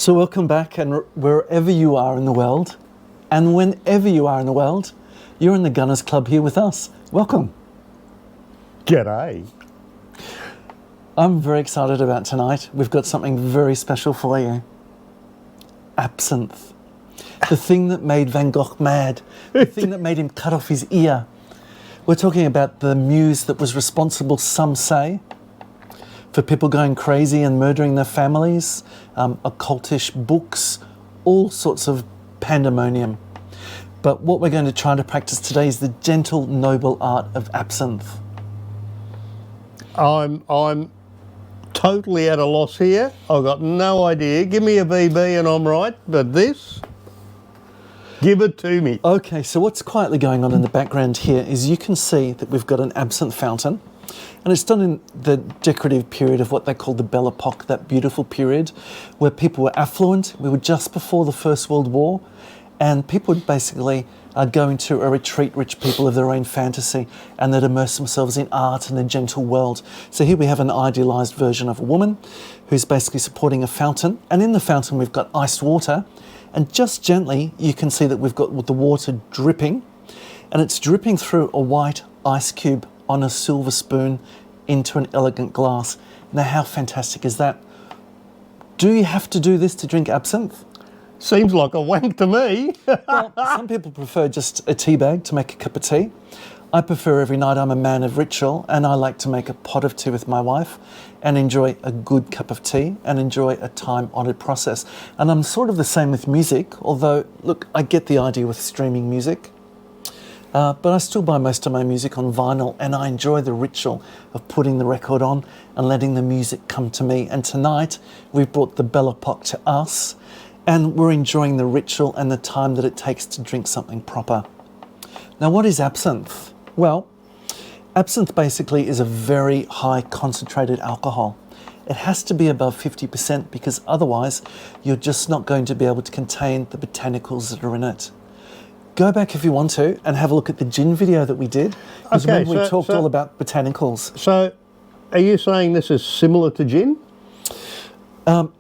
So welcome back, and wherever you are in the world, and whenever you are in the world, you're in the Gunners Club here with us. Welcome. G'day. I'm very excited about tonight. We've got something very special for you. Absinthe. The thing that made Van Gogh mad. The thing that made him cut off his ear. We're talking about the muse that was responsible, some say, for people going crazy and murdering their families, occultish books, all sorts of pandemonium. But what we're going to try to practice today is the gentle, noble art of absinthe. I'm totally at a loss here. I've got no idea. Give me a VB and I'm right, but this, give it to me. Okay, so what's quietly going on in the background here is you can see that we've got an absinthe fountain, and it's done in the decorative period of what they call the Belle Epoque, that beautiful period where people were affluent. We were just before the First World War, and people would basically go into a retreat, rich people of their own fantasy, and they'd immerse themselves in art and a gentle world. So here we have an idealised version of a woman who's basically supporting a fountain, and in the fountain we've got iced water, and just gently you can see that we've got the water dripping, and it's dripping through a white ice cube on a silver spoon into an elegant glass. Now, how fantastic is that? Do you have to do this to drink absinthe? Seems like a wank to me. Well, some people prefer just a tea bag to make a cup of tea. I prefer every night. I'm a man of ritual, and I like to make a pot of tea with my wife and enjoy a good cup of tea and enjoy a time-honoured process. And I'm sort of the same with music, although, look, I get the idea with streaming music. But I still buy most of my music on vinyl, and I enjoy the ritual of putting the record on and letting the music come to me. And tonight, we've brought the Belle Epoque to us, and we're enjoying the ritual and the time that it takes to drink something proper. Now, what is absinthe? Well, absinthe basically is a very high concentrated alcohol. It has to be above 50% because otherwise you're just not going to be able to contain the botanicals that are in it. Go back if you want to and have a look at the gin video that we did, because Okay, we talked all about botanicals. So, are you saying this is similar to gin?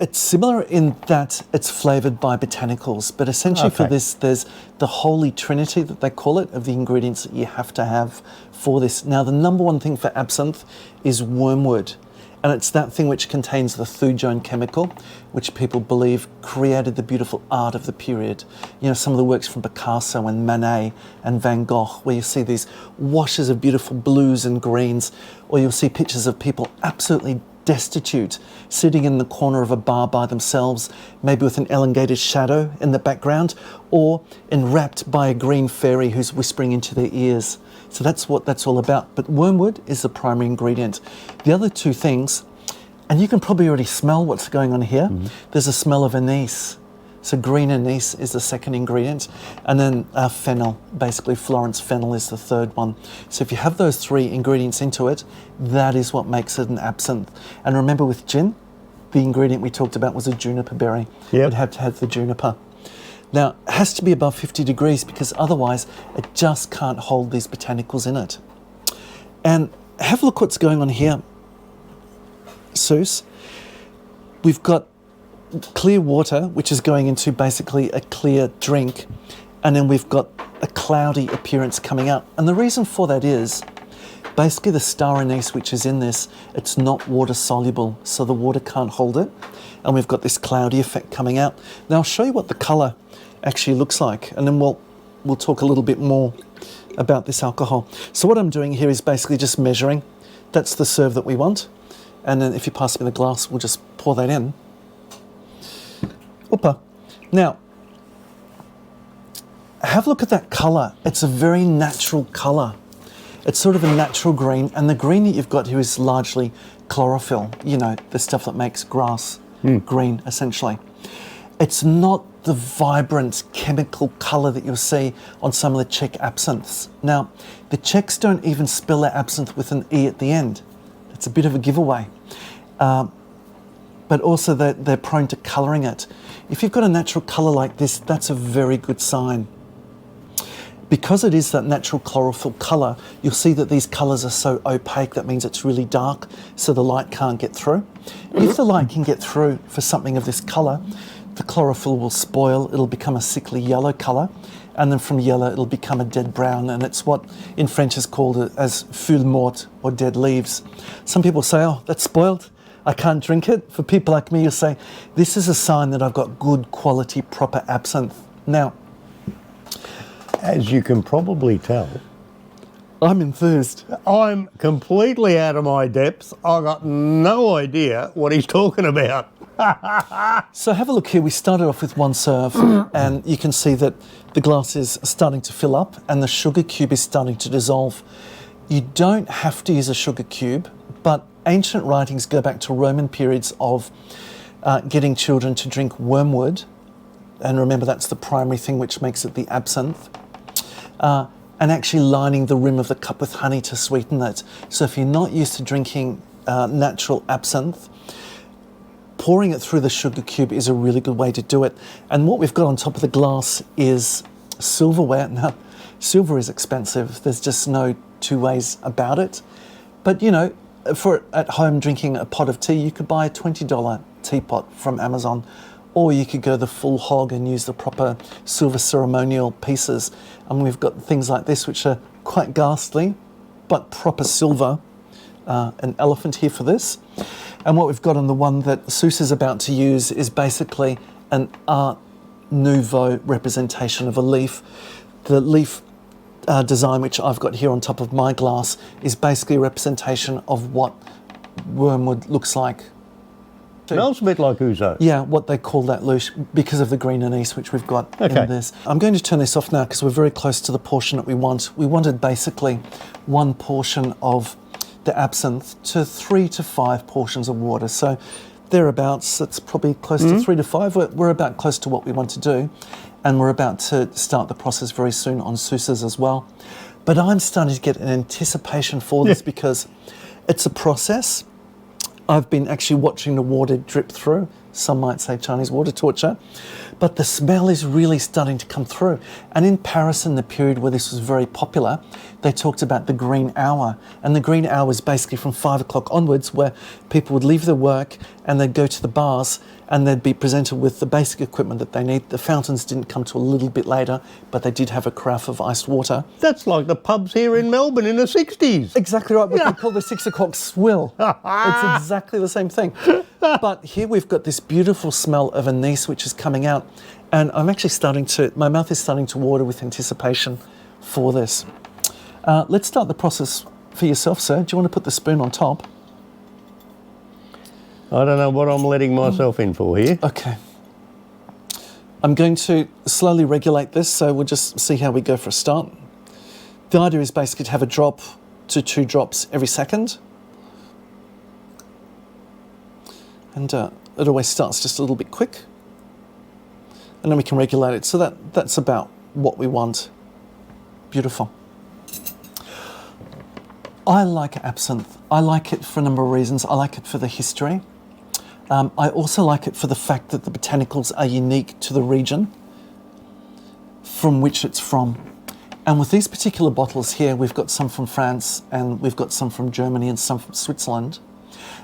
It's similar in that it's flavoured by botanicals, but essentially for this, there's the holy trinity that they call it, of the ingredients that you have to have for this. Now, the number one thing for absinthe is wormwood, and it's that thing which contains the thujone chemical, which people believe created the beautiful art of the period. You know, some of the works from Picasso and Manet and Van Gogh, where you see these washes of beautiful blues and greens, or you'll see pictures of people absolutely destitute, sitting in the corner of a bar by themselves, maybe with an elongated shadow in the background, or enwrapped by a green fairy who's whispering into their ears. So that's what that's all about. But wormwood is the primary ingredient. The other two things, and you can probably already smell what's going on here. There's a smell of anise. So green anise is the second ingredient, and then fennel, basically Florence fennel is the third one. So if you have those three ingredients into it, that is what makes it an absinthe. And remember with gin, the ingredient we talked about was a juniper berry. Yep. You'd have to have the juniper. Now, it has to be above 50 degrees because otherwise it just can't hold these botanicals in it. And have a look what's going on here, Seuss. We've got clear water, which is going into basically a clear drink, and then we've got a cloudy appearance coming out. And the reason for that is basically the star anise which is in this, it's not water soluble, so the water can't hold it, and we've got this cloudy effect coming out. Now I'll show you what the colour actually looks like, and then we'll talk a little bit more about this alcohol. So what I'm doing here is basically just measuring. That's the serve that we want, and then if you pass me the glass, we'll just pour that in. Oopa. Now, have a look at that colour. It's a very natural colour. It's sort of a natural green, and the green that you've got here is largely chlorophyll, you know, the stuff that makes grass green, essentially. It's not the vibrant chemical colour that you'll see on some of the Czech absinthes. Now, the Czechs don't even spell their absinthe with an E at the end. It's a bit of a giveaway. But also they're prone to colouring it. If you've got a natural colour like this, that's a very good sign. Because it is that natural chlorophyll colour, you'll see that these colours are so opaque, that means it's really dark, so the light can't get through. If the light can get through for something of this colour, the chlorophyll will spoil, it'll become a sickly yellow colour, and then from yellow it'll become a dead brown, and it's what in French is called as feuilles mortes, or dead leaves. Some people say, oh, that's spoiled, I can't drink it. For people like me, you say, this is a sign that I've got good quality, proper absinthe. Now, as you can probably tell, I'm enthused. I'm completely out of my depth. I got no idea what he's talking about. So have a look here. We started off with one serve and you can see that the glass is starting to fill up and the sugar cube is starting to dissolve. You don't have to use a sugar cube, but ancient writings go back to Roman periods of getting children to drink wormwood. And remember, that's the primary thing which makes it the absinthe. And actually lining the rim of the cup with honey to sweeten it. So if you're not used to drinking natural absinthe, pouring it through the sugar cube is a really good way to do it. And what we've got on top of the glass is silverware. Now, silver is expensive. There's just no two ways about it. But, you know, for at home drinking a pot of tea, you could buy a $20 teapot from Amazon, or you could go the full hog and use the proper silver ceremonial pieces. And we've got things like this, which are quite ghastly, but proper silver. An elephant here for this. And what we've got on the one that Seuss is about to use is basically an Art Nouveau representation of a leaf. The leaf design which I've got here on top of my glass is basically a representation of what wormwood looks like. Smells a bit like ouzo. Yeah, what they call that louche, because of the green anise which we've got in this. I'm going to turn this off now because we're very close to the portion that we want. We wanted basically one portion of the absinthe to 3 to 5 portions of water. So thereabouts, it's probably close to 3 to 5. We're about close to what we want to do. And we're about to start the process very soon on Seuss's as well. But I'm starting to get an anticipation for this because it's a process. I've been actually watching the water drip through. Some might say Chinese water torture. But the smell is really starting to come through. And in Paris, in the period where this was very popular, they talked about the green hour. And the green hour is basically from 5 o'clock onwards, where people would leave their work and they'd go to the bars and they'd be presented with the basic equipment that they need. The fountains didn't come to a little bit later, but they did have a carafe of iced water. That's like the pubs here in Melbourne in the 60s. Exactly right, what we call the 6 o'clock swill. It's exactly the same thing. But here we've got this beautiful smell of anise which is coming out, and I'm actually my mouth is starting to water with anticipation for this. Let's start the process for yourself, sir. Do you want to put the spoon on top? I don't know what I'm letting myself in for here. Okay. I'm going to slowly regulate this, so we'll just see how we go for a start. The idea is basically to have a drop to 2 drops every second. And it always starts just a little bit quick. And then we can regulate it. So that's about what we want. Beautiful. I like absinthe. I like it for a number of reasons. I like it for the history. I also like it for the fact that the botanicals are unique to the region from which it's from. And with these particular bottles here, we've got some from France and we've got some from Germany and some from Switzerland.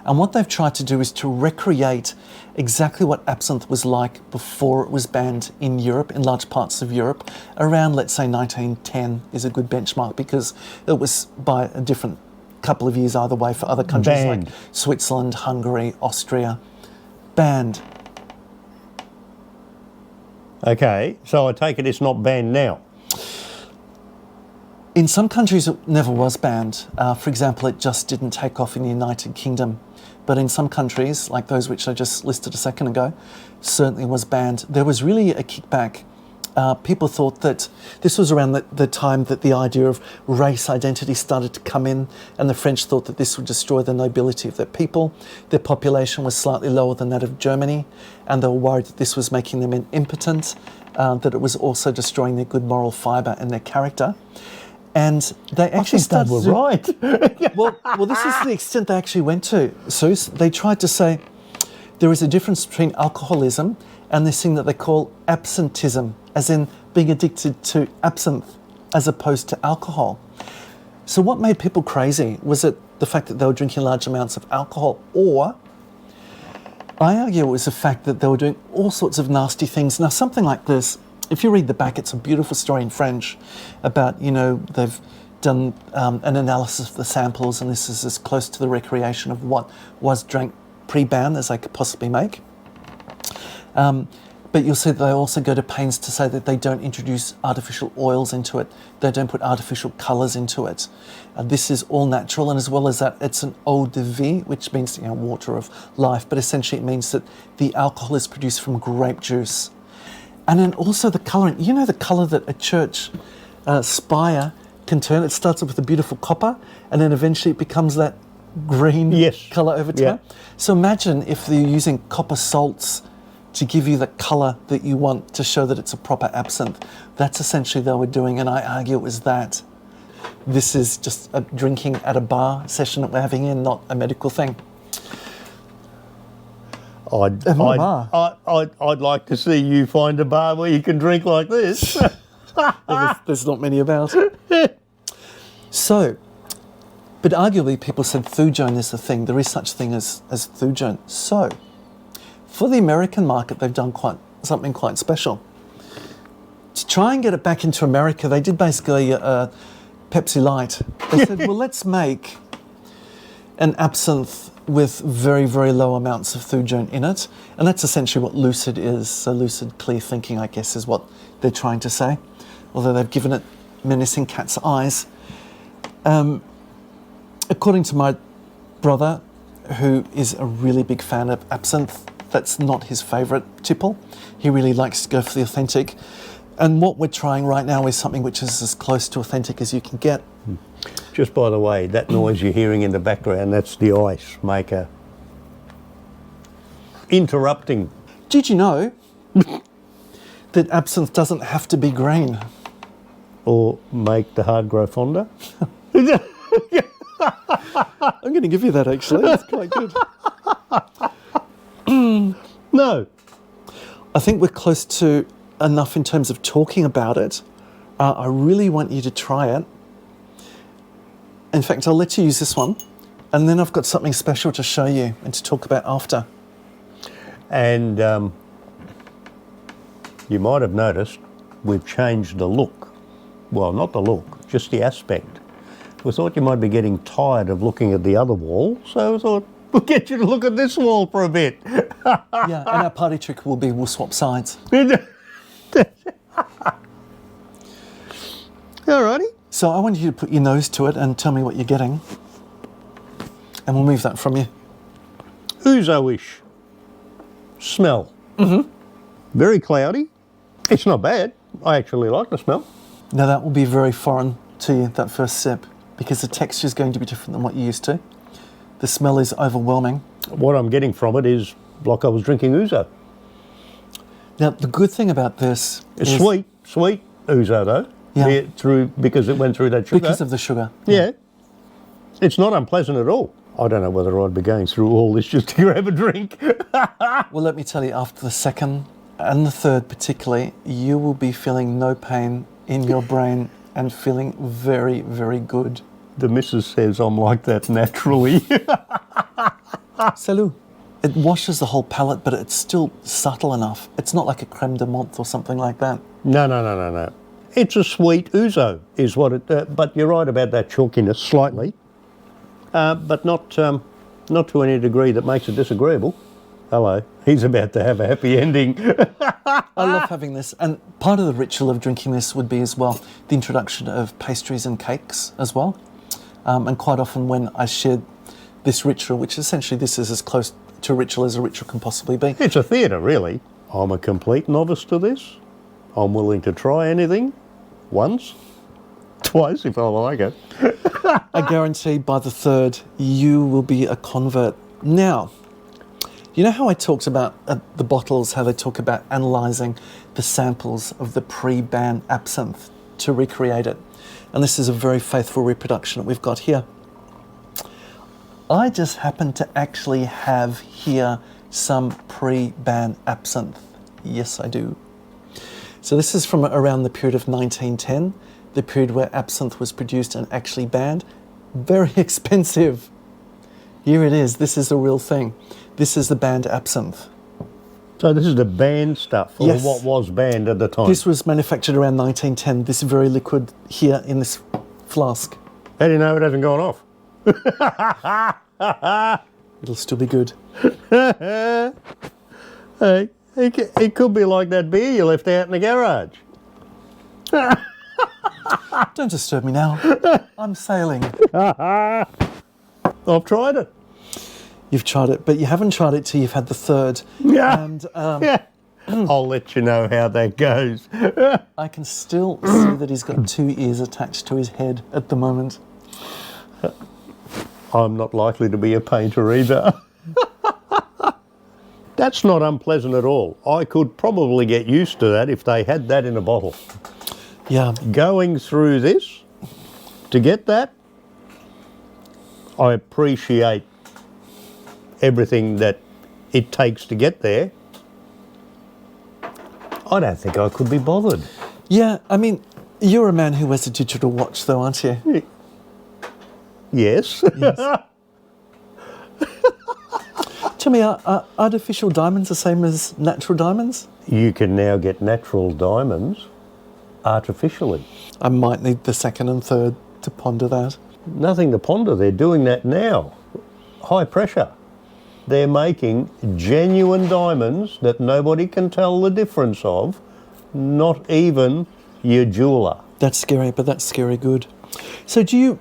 And what they've tried to do is to recreate exactly what absinthe was like before it was banned in Europe, in large parts of Europe. Around, let's say, 1910 is a good benchmark because it was by a different couple of years either way for other countries like Switzerland, Hungary, Austria. Banned. Okay, so I take it it's not banned now. In some countries it never was banned. For example, it just didn't take off in the United Kingdom. But in some countries, like those which I just listed a second ago, certainly was banned. There was really a kickback. People thought that this was around the time that the idea of race identity started to come in, and the French thought that this would destroy the nobility of their people. Their population was slightly lower than that of Germany, and they were worried that this was making them impotent, that it was also destroying their good moral fibre and their character. And they actually started they were right. well, this is the extent they actually went to, Seuss. They tried to say there is a difference between alcoholism and this thing that they call absinthism, as in being addicted to absinthe as opposed to alcohol. So what made people crazy? Was it the fact that they were drinking large amounts of alcohol, or I argue it was the fact that they were doing all sorts of nasty things. Now, something like this, if you read the back, it's a beautiful story in French about, they've done an analysis of the samples, and this is as close to the recreation of what was drank pre-ban as they could possibly make. But you'll see that they also go to pains to say that they don't introduce artificial oils into it. They don't put artificial colours into it. This is all natural, and as well as that, it's an eau de vie, which means water of life, but essentially it means that the alcohol is produced from grape juice. And then also the colouring. You know the colour that a church spire can turn? It starts off with a beautiful copper, and then eventually it becomes that green colour over time. Yeah. So imagine if they're using copper salts to give you the colour that you want to show that it's a proper absinthe. That's essentially they were doing, and I argue it was that. This is just a drinking at a bar session that we're having in, not a medical thing. I'd like to see you find a bar where you can drink like this. There's not many about. So, but arguably people said thujone is the thing. There is such thing as thujone. So, for the American market, they've done something quite special. To try and get it back into America, they did basically Pepsi Light. They said, well, let's make an absinthe with very, very low amounts of thujone in it. And that's essentially what lucid is. So lucid, clear thinking, I guess, is what they're trying to say. Although they've given it menacing cat's eyes. According to my brother, who is a really big fan of absinthe, that's not his favourite tipple. He really likes to go for the authentic. And what we're trying right now is something which is as close to authentic as you can get. Just by the way, that noise you're hearing in the background, that's the ice maker interrupting. Did you know that absinthe doesn't have to be green? Or make the heart grow fonder? I'm going to give you that, actually. That's quite good. No. I think we're close to enough in terms of talking about it. I really want you to try it. In fact, I'll let you use this one, and then I've got something special to show you and to talk about after. And you might have noticed we've changed the look. Well, not the look, just the aspect. We thought you might be getting tired of looking at the other wall, so I thought we'll get you to look at this wall for a bit. Yeah, and our party trick will be we'll swap sides. Alrighty. So I want you to put your nose to it and tell me what you're getting. And we'll move that from you. Ouzo-ish smell. Mm-hmm. Very cloudy. It's not bad. I actually like the smell. Now that will be very foreign to you, that first sip, because the texture is going to be different than what you're used to. The smell is overwhelming. What I'm getting from it is like I was drinking ouzo. Now the good thing about this is sweet ouzo though. Yeah. Because it went through that sugar. Because of the sugar. Yeah. It's not unpleasant at all. I don't know whether I'd be going through all this just to grab a drink. Well, let me tell you, after the second and the third particularly, you will be feeling no pain in your brain and feeling very, very good. The missus says I'm like that naturally. Salut. It washes the whole palate, but it's still subtle enough. It's not like a creme de menthe or something like that. No. It's a sweet ouzo, is what it. But you're right about that chalkiness slightly, but not to any degree that makes it disagreeable. Hello, he's about to have a happy ending. I love having this, and part of the ritual of drinking this would be as well the introduction of pastries and cakes as well. And quite often when I shared this ritual, which essentially this is as close to a ritual as a ritual can possibly be. It's a theatre, really. I'm a complete novice to this. I'm willing to try anything once, twice if I like it. I guarantee by the third, you will be a convert. Now, you know how I talked about the bottles, how they talk about analysing the samples of the pre-ban absinthe to recreate it? And this is a very faithful reproduction that we've got here. I just happen to actually have here some pre-ban absinthe. Yes, I do. So this is from around the period of 1910, the period where absinthe was produced and actually banned. Very expensive. Here it is. This is the real thing. This is the banned absinthe. So this is the banned stuff, or Yes. what was banned at the time? This was manufactured around 1910. This very liquid here in this flask. How do you know it hasn't gone off? It'll still be good. Hey, it could be like that beer you left out in the garage. Don't disturb me now. I'm sailing. I've tried it. You've tried it, but you haven't tried it till you've had the third. Yeah. And Yeah. I'll let you know how that goes. I can still see that he's got 2 ears attached to his head at the moment. I'm not likely to be a painter either. That's not unpleasant at all. I could probably get used to that if they had that in a bottle. Yeah. Going through this to get that, I appreciate everything that it takes to get there. I don't think I could be bothered. Yeah, I mean, you're a man who wears a digital watch though, aren't you? Yes. Tell me, are artificial diamonds the same as natural diamonds? You can now get natural diamonds artificially. I might need the second and third to ponder that. Nothing to ponder, they're doing that now. High pressure. They're making genuine diamonds that nobody can tell the difference of, not even your jeweller. That's scary, but that's scary good. So do you,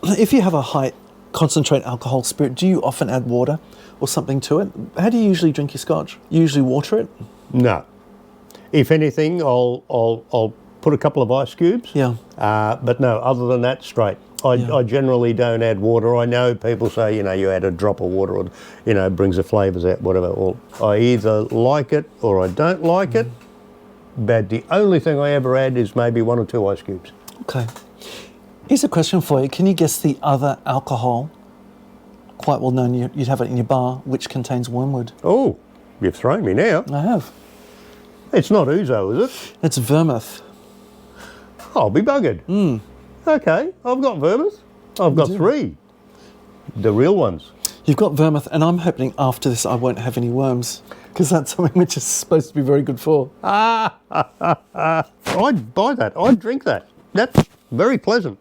if you have a high concentrate alcohol spirit, do you often add water or something to it? How do you usually drink your scotch? You usually water it? No. If anything, I'll put a couple of ice cubes. Yeah. But no, other than that, straight. I generally don't add water. I know people say, you add a drop of water or, brings the flavours out, whatever. Well, I either like it or I don't like it. But the only thing I ever add is maybe 1 or 2 ice cubes. Okay. Here's a question for you. Can you guess the other alcohol, quite well known, you'd have it in your bar, which contains wormwood? Oh, you've thrown me now. I have. It's not ouzo, is it? It's vermouth. I'll be buggered. Okay, I've got vermouth. I've got 3. The real ones. You've got vermouth, and I'm hoping after this I won't have any worms, because that's something which is supposed to be very good for. I'd buy that. I'd drink that. That's very pleasant.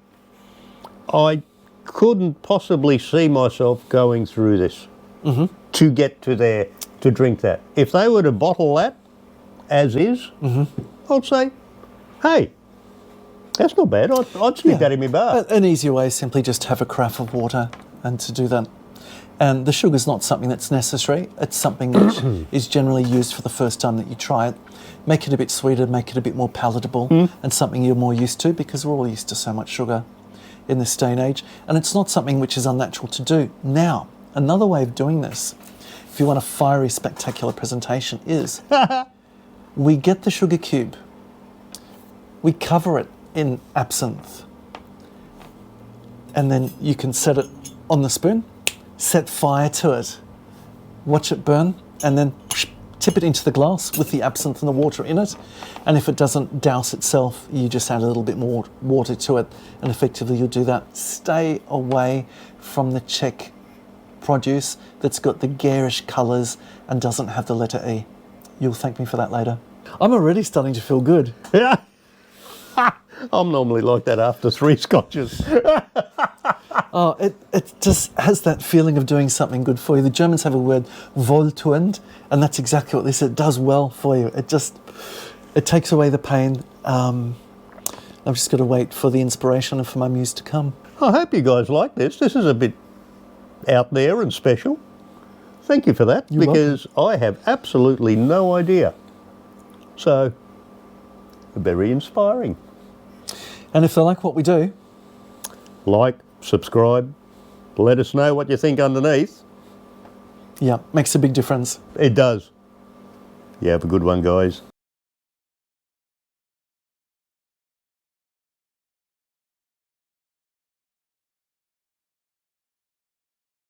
I couldn't possibly see myself going through this to get to there to drink that. If they were to bottle that as is, I'd say, hey, that's not bad. I'd stick that in my bar. An easier way is simply just have a carafe of water and to do that. And the sugar's not something that's necessary. It's something which is generally used for the first time that you try it. Make it a bit sweeter, make it a bit more palatable, and something you're more used to, because we're all used to so much sugar in this day and age. And it's not something which is unnatural to do. Now, another way of doing this, if you want a fiery, spectacular presentation, is we get the sugar cube, we cover it in absinthe, and then you can set it on the spoon, set fire to it, watch it burn, and then tip it into the glass with the absinthe and the water in it. And if it doesn't douse itself, you just add a little bit more water to it, and effectively you'll do that. Stay away from the Czech produce that's got the garish colours and doesn't have the letter E. You'll thank me for that later. I'm already starting to feel good. Yeah. I'm normally like that after 3 scotches. Oh, it just has that feeling of doing something good for you. The Germans have a word, wohltuend, and that's exactly what this is. It does well for you. It takes away the pain. I've just got to wait for the inspiration and for my muse to come. I hope you guys like this. This is a bit out there and special. Thank you for that, You're because I have absolutely no idea. So, very inspiring. And if they like what we do, Like, subscribe, let us know what you think underneath. yeah, makes a big difference. It does. You have a good one, guys.